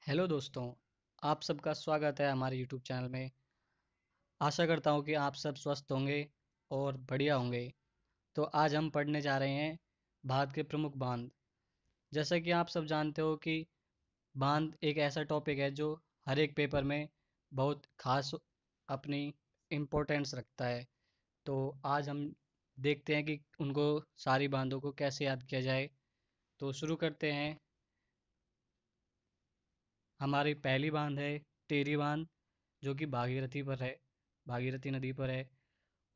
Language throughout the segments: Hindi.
हेलो दोस्तों, आप सबका स्वागत है हमारे यूट्यूब चैनल में। आशा करता हूँ कि आप सब स्वस्थ होंगे और बढ़िया होंगे। तो आज हम पढ़ने जा रहे हैं भारत के प्रमुख बांध। जैसा कि आप सब जानते हो कि बांध एक ऐसा टॉपिक है जो हर एक पेपर में बहुत खास अपनी इम्पोर्टेंस रखता है। तो आज हम देखते हैं कि उनको सारी बांधों को कैसे याद किया जाए। तो शुरू करते हैं। हमारी पहली बांध है टेरी बांध, जो कि भागीरथी पर है, भागीरथी नदी पर है।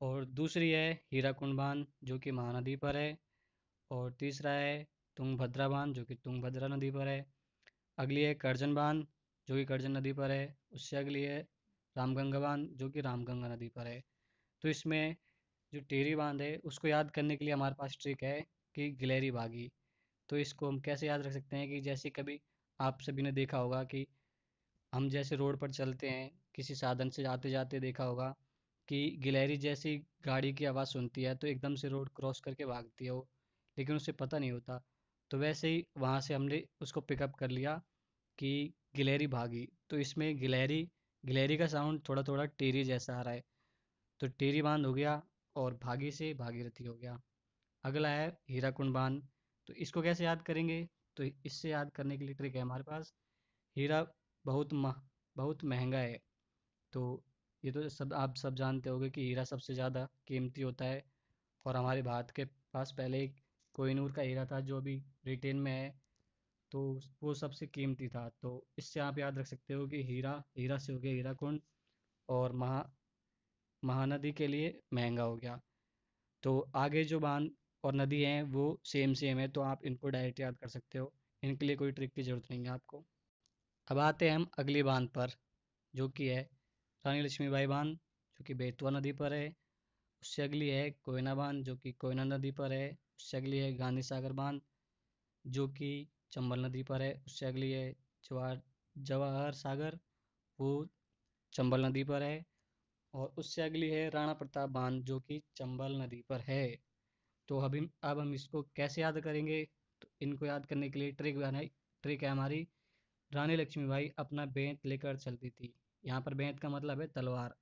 और दूसरी है हीराकुंड बांध, जो कि महानदी पर है। और तीसरा है तुंगभद्रा बांध, जो कि तुंगभद्रा नदी पर है। अगली है करजन बांध, जो कि करजन नदी पर है। उससे अगली है रामगंगा बांध, जो कि रामगंगा नदी पर है। तो इसमें जो टेरी बांध है उसको याद करने के लिए हमारे पास ट्रिक है कि गिलहरी भागी। तो इसको हम कैसे याद रख सकते हैं कि जैसे कभी आप सभी ने देखा होगा कि हम जैसे रोड पर चलते हैं, किसी साधन से आते जाते देखा होगा कि गिलहरी जैसी गाड़ी की आवाज़ सुनती है तो एकदम से रोड क्रॉस करके भागती है वो, लेकिन उसे पता नहीं होता। तो वैसे ही वहाँ से हमने उसको पिकअप कर लिया कि गिलहरी भागी। तो इसमें गिलहरी गिलहरी का साउंड थोड़ा थोड़ा टेरी जैसा आ रहा है। तो टेरी बांध हो गया और भागी से भागीरथी हो गया। अगला है हीराकुंड बांध। तो इसको कैसे याद करेंगे? तो इससे याद करने के लिए ट्रिक है हमारे पास। हीरा बहुत बहुत महंगा है। तो ये तो सब आप सब जानते होंगे कि हीरा सबसे ज़्यादा कीमती होता है। और हमारे भारत के पास पहले एक कोहिनूर का हीरा था जो अभी ब्रिटेन में है। तो वो सबसे कीमती था। तो इससे आप याद रख सकते हो कि हीरा हीरा से हो गया हीराकुंड। और महानदी के लिए महंगा हो गया। तो आगे जो बांध और नदी हैं वो सेम सेम है, तो आप इनको डायरेक्ट याद कर सकते हो। इनके लिए कोई ट्रिक की ज़रूरत नहीं है आपको। अब आते हैं हम अगली बांध पर, जो कि है रानी लक्ष्मीबाई बांध, जो कि बेतवा नदी पर है। उससे अगली है कोयना बांध, जो कि कोयना नदी पर है। उससे अगली है गांधी सागर बांध, जो कि चंबल नदी पर है। उससे अगली है जवाहर जवाहर सागर, वो चंबल नदी पर है। और उससे अगली है राणा प्रताप बांध, जो कि चंबल नदी पर है। तो अब हम इसको कैसे याद करेंगे? तो इनको याद करने के लिए ट्रिक है हमारी। रानी लक्ष्मीबाई अपना बेंत लेकर चलती थी। यहाँ पर बेंत का मतलब है तलवार।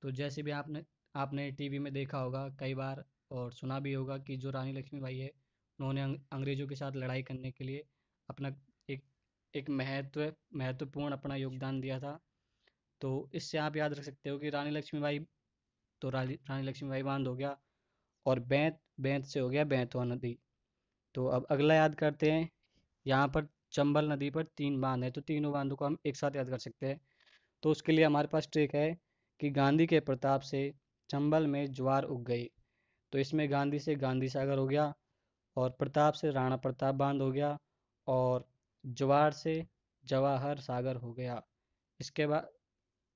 तो जैसे भी आपने आपने टीवी में देखा होगा कई बार और सुना भी होगा कि जो रानी लक्ष्मीबाई है उन्होंने अंग्रेज़ों के साथ लड़ाई करने के लिए अपना एक एक महत्वपूर्ण अपना योगदान दिया था। तो इससे आप याद रख सकते हो कि रानी लक्ष्मीबाई, तो रानी लक्ष्मीबाई बांध हो गया। और बेंत बेंत से हो गया बेंतवा नदी। तो अब अगला याद करते हैं। यहाँ पर चंबल नदी पर 3 बांध हैं, तो तीनों बांधों को हम एक साथ याद कर सकते हैं। तो उसके लिए हमारे पास ट्रिक है कि गांधी के प्रताप से चंबल में ज्वार उग गई। तो इसमें गांधी से गांधी सागर हो गया। और प्रताप से राणा प्रताप बांध हो गया। और ज्वार से जवाहर सागर हो गया। इसके बाद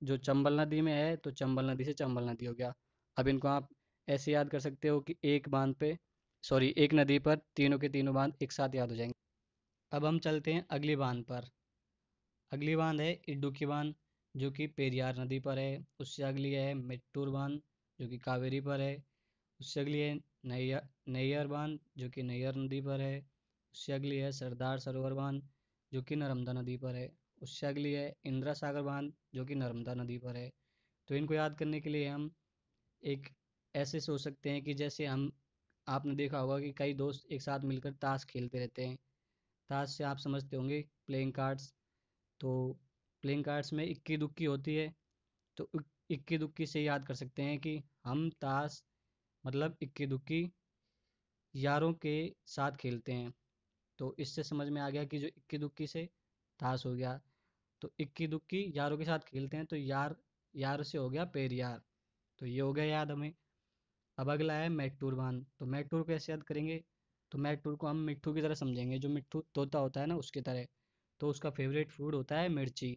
जो चंबल नदी में है तो चंबल नदी से चंबल नदी हो गया। अब इनको आप ऐसे याद कर सकते हो कि एक नदी पर तीनों के तीनों बांध एक साथ याद हो जाएंगे। अब हम चलते हैं अगली बांध पर। अगली बांध है इडुक्की बांध, जो कि पेरियार नदी पर है। उससे अगली है मेट्टूर बांध, जो कि कावेरी पर है। उससे अगली है नैयर बांध, जो कि नैयर नदी पर है। उससे अगली है सरदार सरोवर बांध, जो कि नर्मदा नदी पर है। उससे अगली है इंदिरा सागर बांध, जो कि नर्मदा नदी पर है। तो इनको याद करने के लिए हम एक ऐसे सोच सकते हैं कि जैसे हम आपने देखा होगा कि कई दोस्त एक साथ मिलकर ताश खेलते रहते हैं। ताश से आप समझते होंगे प्लेइंग कार्ड्स। तो प्लेइंग कार्ड्स में इक्की दुक्की होती है। तो इक्की दुक्की से याद कर सकते हैं कि हम ताश मतलब इक्की दुक्की यारों के साथ खेलते हैं। तो इससे समझ में आ गया कि जो इक्की दुक्की से ताश हो गया। तो इक्की दुक्की यारों के साथ खेलते हैं तो यार यार से हो गया पेर यार। तो ये हो गया याद हमें। अब अगला है मैटूर बांध। तो मैटूर को कैसे याद करेंगे? तो मैटूर को हम मिट्ठू की तरह समझेंगे, जो मिट्ठू तोता होता है ना उसकी तरह। तो उसका फेवरेट फूड होता है मिर्ची।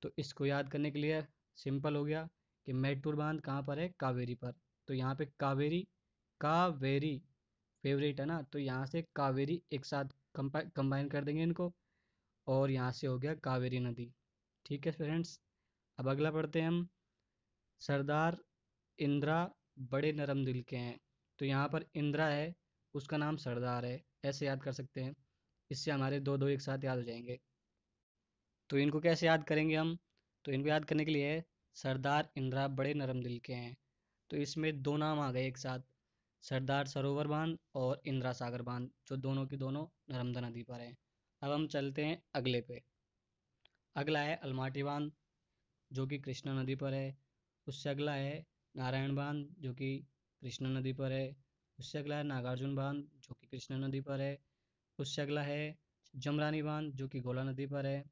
तो इसको याद करने के लिए सिंपल हो गया कि मैटूर बांध कहाँ पर है? कावेरी पर। तो यहाँ पे कावेरी कावेरी फेवरेट है ना, तो यहाँ से कावेरी एक साथ कंबाइन कर देंगे इनको। और यहाँ से हो गया कावेरी नदी। ठीक है फ्रेंड्स। अब अगला पढ़ते हैं हम। सरदार इंदिरा बड़े नरम दिल के हैं। तो यहाँ पर इंदिरा है, उसका नाम सरदार है, ऐसे याद कर सकते हैं। इससे हमारे दो दो एक साथ याद हो जाएंगे। तो इनको कैसे याद करेंगे हम? तो इनको याद करने के लिए सरदार इंदिरा बड़े नरम दिल के हैं। तो इसमें दो नाम आ गए एक साथ, सरदार सरोवर बांध और इंदिरा सागर बांध, जो दोनों की दोनों नर्मदा नदी पर हैं। अब हम चलते हैं अगले पे। अगला है अलमाटी बांध, जो कि कृष्णा नदी पर है। उससे अगला है नारायण बांध, जो कि कृष्णा नदी पर है। उससे अगला है नागार्जुन बांध, जो कि कृष्णा नदी पर है। उससे अगला है जमरानी बांध, जो कि गोला नदी पर है।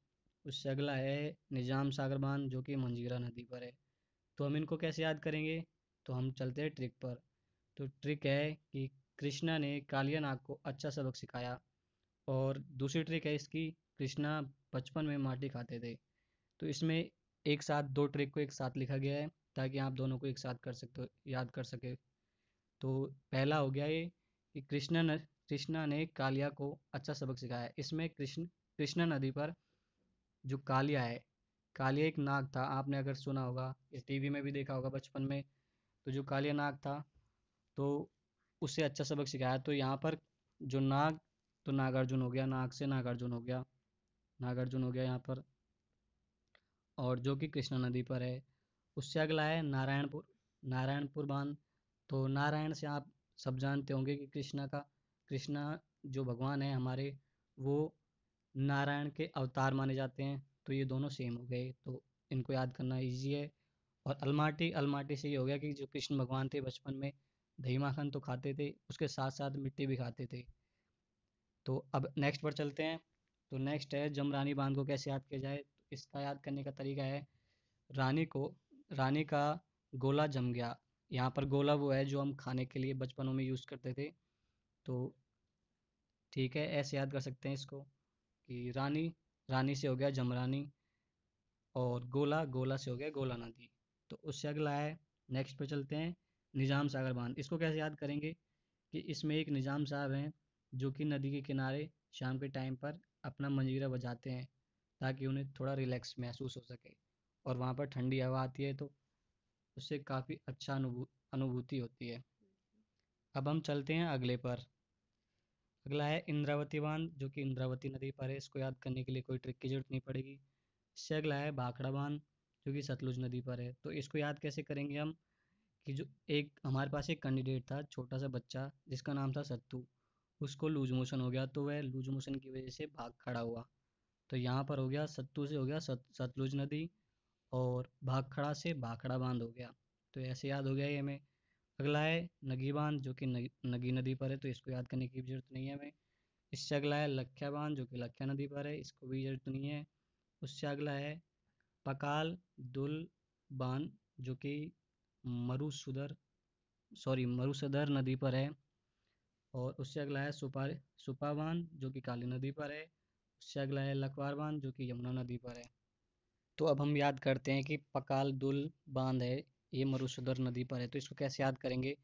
उससे अगला है निजाम सागर बांध, जो कि मंजीरा नदी पर है। तो हम इनको कैसे याद करेंगे? तो हम चलते हैं ट्रिक पर। तो ट्रिक है कि कृष्णा ने कालिया नाग को अच्छा सबक सिखाया। और दूसरी ट्रिक है इसकी, कृष्णा बचपन में माटी खाते थे। तो इसमें एक साथ दो ट्रिक को एक साथ लिखा गया है, ताकि आप दोनों को एक साथ कर सकते हो, याद कर सके। तो पहला हो गया ये कि कृष्णा ने कालिया को अच्छा सबक सिखाया। इसमें कृष्णा नदी पर जो कालिया है, कालिया एक नाग था, आपने अगर सुना होगा या टीवी में भी देखा होगा बचपन में। तो जो कालिया नाग था, तो उसे अच्छा सबक सिखाया। तो यहाँ पर जो नाग, तो नागार्जुन हो गया, नाग से नागार्जुन हो गया, नागार्जुन हो गया यहाँ पर। और जो कि कृष्णा नदी पर है। उससे अगला है नारायणपुर, नारायणपुर बांध। तो नारायण से आप सब जानते होंगे कि कृष्णा जो भगवान है हमारे, वो नारायण के अवतार माने जाते हैं। तो ये दोनों सेम हो गए, तो इनको याद करना इजी है। और अलमाटी, अलमाटी से ये हो गया कि जो कृष्ण भगवान थे बचपन में दही माखन तो खाते थे, उसके साथ साथ मिट्टी भी खाते थे। तो अब नेक्स्ट पर चलते हैं। तो नेक्स्ट है जमरानी बांध को कैसे याद किया जाए? तो इसका याद करने का तरीका है, रानी को रानी का गोला जम गया। यहाँ पर गोला वो है जो हम खाने के लिए बचपनों में यूज़ करते थे। तो ठीक है, ऐसे याद कर सकते हैं इसको कि रानी, रानी से हो गया जमरानी, और गोला, गोला से हो गया गोला नदी। तो उससे अगला है, नेक्स्ट पे चलते हैं, निजाम सागर बांध। इसको कैसे याद करेंगे? कि इसमें एक निजाम साहब हैं, जो कि नदी के किनारे शाम के टाइम पर अपना मंजीरा बजाते हैं, ताकि उन्हें थोड़ा रिलैक्स महसूस हो सके। और वहाँ पर ठंडी हवा आती है, तो उससे काफ़ी अच्छा अनुभूति होती है। अब हम चलते हैं अगले पर। अगला है इंद्रावती बांध, जो कि इंद्रावती नदी पर है। इसको याद करने के लिए कोई ट्रिक की जरूरत नहीं पड़ेगी। इससे अगला है भाखड़ा बांध, जो कि सतलुज नदी पर है। तो इसको याद कैसे करेंगे हम? कि जो एक हमारे पास एक कैंडिडेट था, छोटा सा बच्चा जिसका नाम था सत्तू, उसको लूज मोशन हो गया, तो वह लूज मोशन की वजह से भाग खड़ा हुआ। तो यहाँ पर हो गया सत्तू से हो गया सतलुज नदी, और भाखड़ा से भाखड़ा बांध हो गया। तो ऐसे याद हो गया ये हमें। अगला है नगी बांध, जो कि नगी नदी पर है, तो इसको याद करने की भी जरूरत नहीं है हमें। इससे अगला है लख्या बांध, जो कि लख्या नदी पर है, इसको भी जरूरत नहीं है। उससे अगला है पकाल दुल बांध, जो कि मरुसुदर मरुसदर नदी पर है। और उससे अगला है सुपा बांध, जो कि काली नदी पर है। उससे अगला है लखवार बांध, जो कि यमुना नदी पर है। तो अब हम याद करते हैं कि पकाल दुल बांध है, ये मरुसदर नदी पर है। तो इसको कैसे याद करेंगे?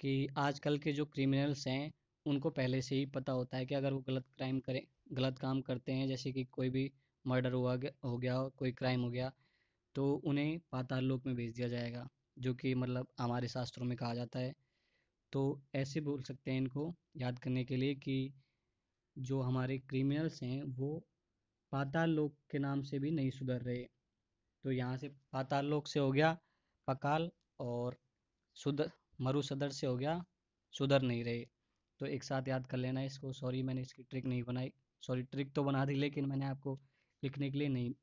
कि आजकल के जो क्रिमिनल्स हैं, उनको पहले से ही पता होता है कि अगर वो गलत काम करते हैं, जैसे कि कोई भी मर्डर हो गया, कोई क्राइम हो गया, तो उन्हें पाताल लोक में भेज दिया जाएगा, जो कि मतलब हमारे शास्त्रों में कहा जाता है। तो ऐसे बोल सकते हैं इनको याद करने के लिए कि जो हमारे क्रिमिनल्स हैं वो पाताल लोक के नाम से भी नहीं सुधर रहे। तो यहाँ से पाताल लोक से हो गया पकाल, और सुधर मरुसदर से हो गया सुधर नहीं रहे। तो एक साथ याद कर लेना इसको। सॉरी मैंने इसकी ट्रिक नहीं बनाई, सॉरी ट्रिक तो बना दी, लेकिन मैंने आपको लिखने के लिए नहीं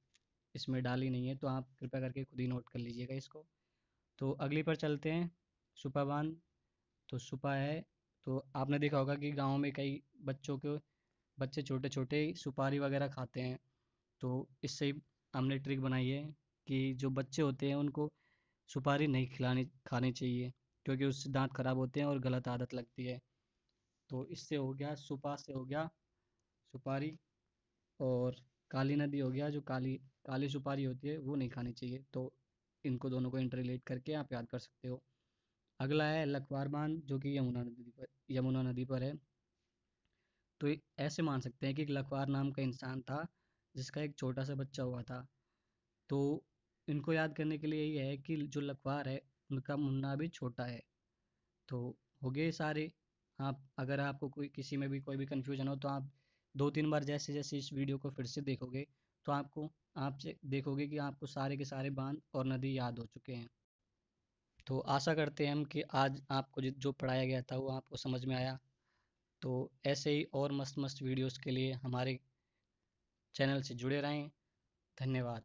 इसमें डाली नहीं है, तो आप कृपया करके खुद ही नोट कर लीजिएगा इसको। तो अगली पर चलते हैं, सुपा बांध। तो सुपा है, तो आपने देखा होगा कि गाँव में कई बच्चे छोटे छोटे सुपारी वगैरह खाते हैं। तो इससे ही हमने ट्रिक बनाई है कि जो बच्चे होते हैं उनको सुपारी नहीं खिलानी खानी चाहिए, क्योंकि उससे दांत खराब होते हैं और गलत आदत लगती है। तो इससे हो गया सुपा से हो गया सुपारी, और काली नदी हो गया, जो काली काली सुपारी होती है वो नहीं खानी चाहिए। तो इनको दोनों को इंटर रिलेट करके आप याद कर सकते हो। अगला है लखवार बांध, जो कि यमुना नदी पर है। तो ऐसे मान सकते हैं कि एक लखवार नाम का इंसान था, जिसका एक छोटा सा बच्चा हुआ था। तो इनको याद करने के लिए ये है कि जो लखवार है, उनका मुन्ना भी छोटा है। तो हो गए सारे। आप अगर आपको कोई किसी में भी कोई भी कन्फ्यूजन हो, तो आप 2-3 बार जैसे जैसे इस वीडियो को फिर से देखोगे तो आपसे देखोगे कि आपको सारे के सारे बांध और नदी याद हो चुके हैं। तो आशा करते हैं हम कि आज आपको जो पढ़ाया गया था वो आपको समझ में आया। तो ऐसे ही और मस्त मस्त वीडियोस के लिए हमारे चैनल से जुड़े रहें। धन्यवाद।